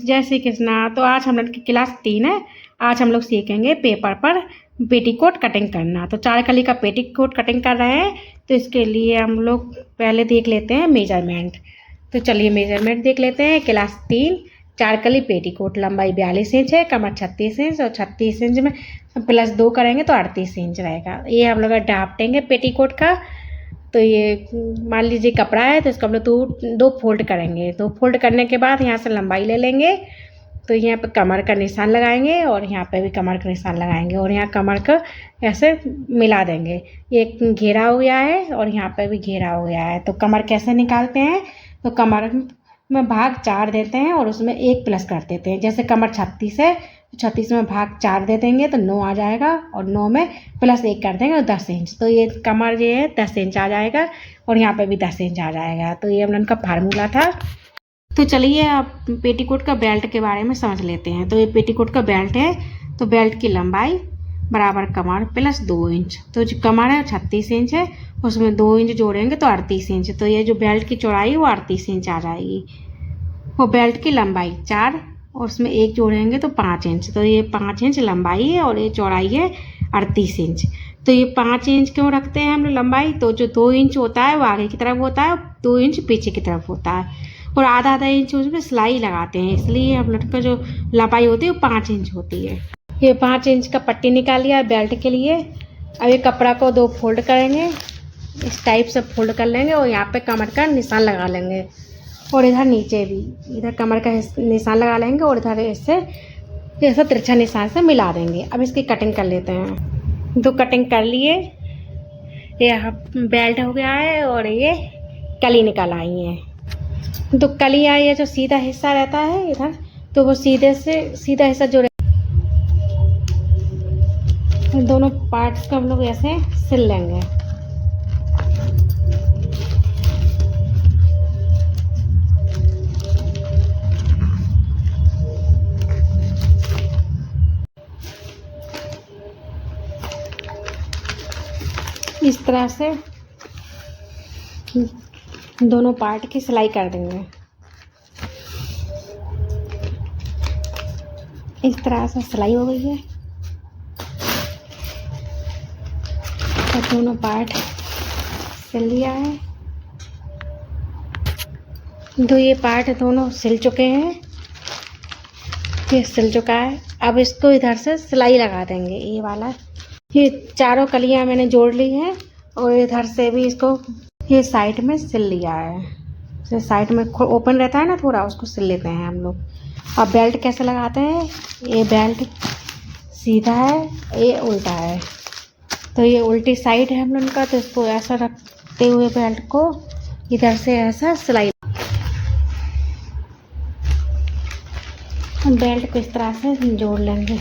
जय श्री कृष्णा। तो आज हम लोग की क्लास 3 है। आज हम लोग सीखेंगे पेपर पर पेटीकोट कटिंग करना। तो 4 कली का पेटीकोट कटिंग कर रहे हैं। तो इसके लिए हम लोग पहले देख लेते हैं मेजरमेंट। तो चलिए मेजरमेंट देख लेते हैं। क्लास 3 4 कली पेटीकोट, लंबाई 42 इंच है, कमर 36 इंच और 36 इंच में +2 करेंगे तो 38 इंच रहेगा। ये हम लोग ड्राफ्टेंगे पेटीकोट का। तो ये मान लीजिए कपड़ा है तो इसको हम लोग दो फोल्ड करेंगे। तो फोल्ड करने के बाद यहाँ से लंबाई ले लेंगे। तो यहाँ पे कमर का निशान लगाएंगे और यहाँ पे भी कमर का निशान लगाएंगे और यहाँ कमर का ऐसे मिला देंगे। ये घेरा हो गया है और यहाँ पे भी घेरा हो गया है। तो कमर कैसे निकालते हैं? तो कमर में भाग 4 देते हैं और उसमें 1 प्लस कर देते हैं। जैसे कमर 36 है तो 36 में भाग 4 दे देंगे तो 9 आ जाएगा और 9 में +1 कर देंगे तो 10 इंच। तो ये कमर ये है 10 इंच आ जाएगा और यहाँ पे भी 10 इंच आ जाएगा। तो ये हम लोगों का फार्मूला था। तो चलिए अब पेटीकोट का बेल्ट के बारे में समझ लेते हैं। तो ये पेटीकोट का बेल्ट है। तो बेल्ट की लंबाई बराबर कमर +2 इंच। तो जो कमर है 36 इंच है, उसमें 2 इंच जोड़ेंगे तो 38 इंच। तो ये जो बेल्ट की चौड़ाई वो 38 इंच आ जाएगी। वो बेल्ट की लंबाई 4 और उसमें 1 जोड़ेंगे तो 5 इंच। तो ये 5 इंच लंबाई है और ये चौड़ाई है 38 इंच। तो ये 5 इंच क्यों रखते हैं हम लोग लंबाई? तो जो 2 इंच होता है वो आगे की तरफ होता है, 2 इंच पीछे की तरफ होता है और आधा इंच उसमें सिलाई लगाते हैं। इसलिए हम लोग का जो लंबाई होती है वो 5 इंच होती है। ये 5 इंच का पट्टी निकाल लिया बेल्ट के लिए। अब ये कपड़ा को 2 फोल्ड करेंगे, इस टाइप से फोल्ड कर लेंगे और यहाँ पे कमर का निशान लगा लेंगे और इधर नीचे भी इधर कमर का निशान लगा लेंगे और इधर इससे ऐसा तिरछा निशान से मिला देंगे। अब इसकी कटिंग कर लेते हैं। तो कटिंग कर लिए, ये बेल्ट हो गया है और ये कली निकल आई है। तो कली आई है जो सीधा हिस्सा रहता है इधर, तो वो सीधे से सीधा हिस्सा जो दोनों पार्ट्स को हम लोग ऐसे सिल लेंगे। इस तरह से दोनों पार्ट की सिलाई कर देंगे। इस तरह से सिलाई हो गई है और दोनों पार्ट सिल लिया है। तो ये पार्ट दोनों सिल चुके हैं, ये सिल चुका है। अब इसको इधर से सिलाई लगा देंगे। ये वाला ये चारों कलियां मैंने जोड़ ली हैं और इधर से भी इसको ये साइड में सिल लिया है। जो साइड में ओपन रहता है ना थोड़ा, उसको सिल लेते हैं हम लोग। अब बेल्ट कैसे लगाते हैं? ये बेल्ट सीधा है, ये उल्टा है। तो ये उल्टी साइड है हम लोग का, तो इसको ऐसा रखते हुए बेल्ट को इधर से ऐसा सिलाई, बेल्ट को इस तरह से जोड़ लेंगे।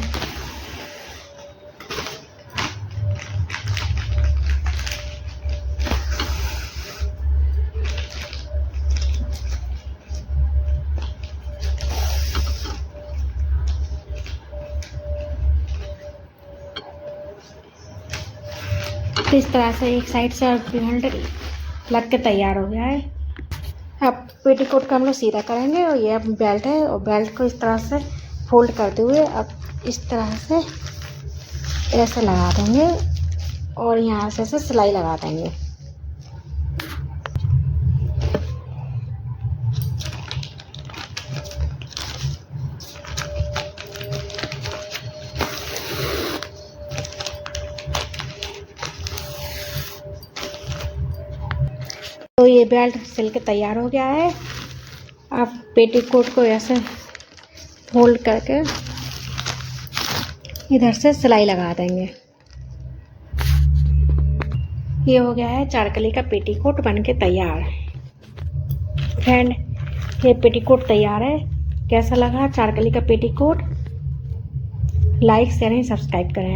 तो इस तरह से एक साइड से बेल्ट लग के तैयार हो गया है। अब पेटीकोट का हम लोग सीधा करेंगे और ये अब बेल्ट है और बेल्ट को इस तरह से फोल्ड करते हुए अब इस तरह से ऐसे लगा देंगे और यहाँ से ऐसे सिलाई लगा देंगे। तो ये बेल्ट सिल के तैयार हो गया है। अब पेटीकोट को ऐसे फोल्ड करके इधर से सिलाई लगा देंगे। ये हो गया है 4 कली का पेटीकोट बन के तैयार। फ्रेंड, ये पेटीकोट तैयार है। कैसा लगा 4 कली का petticoat? Like share and subscribe करें।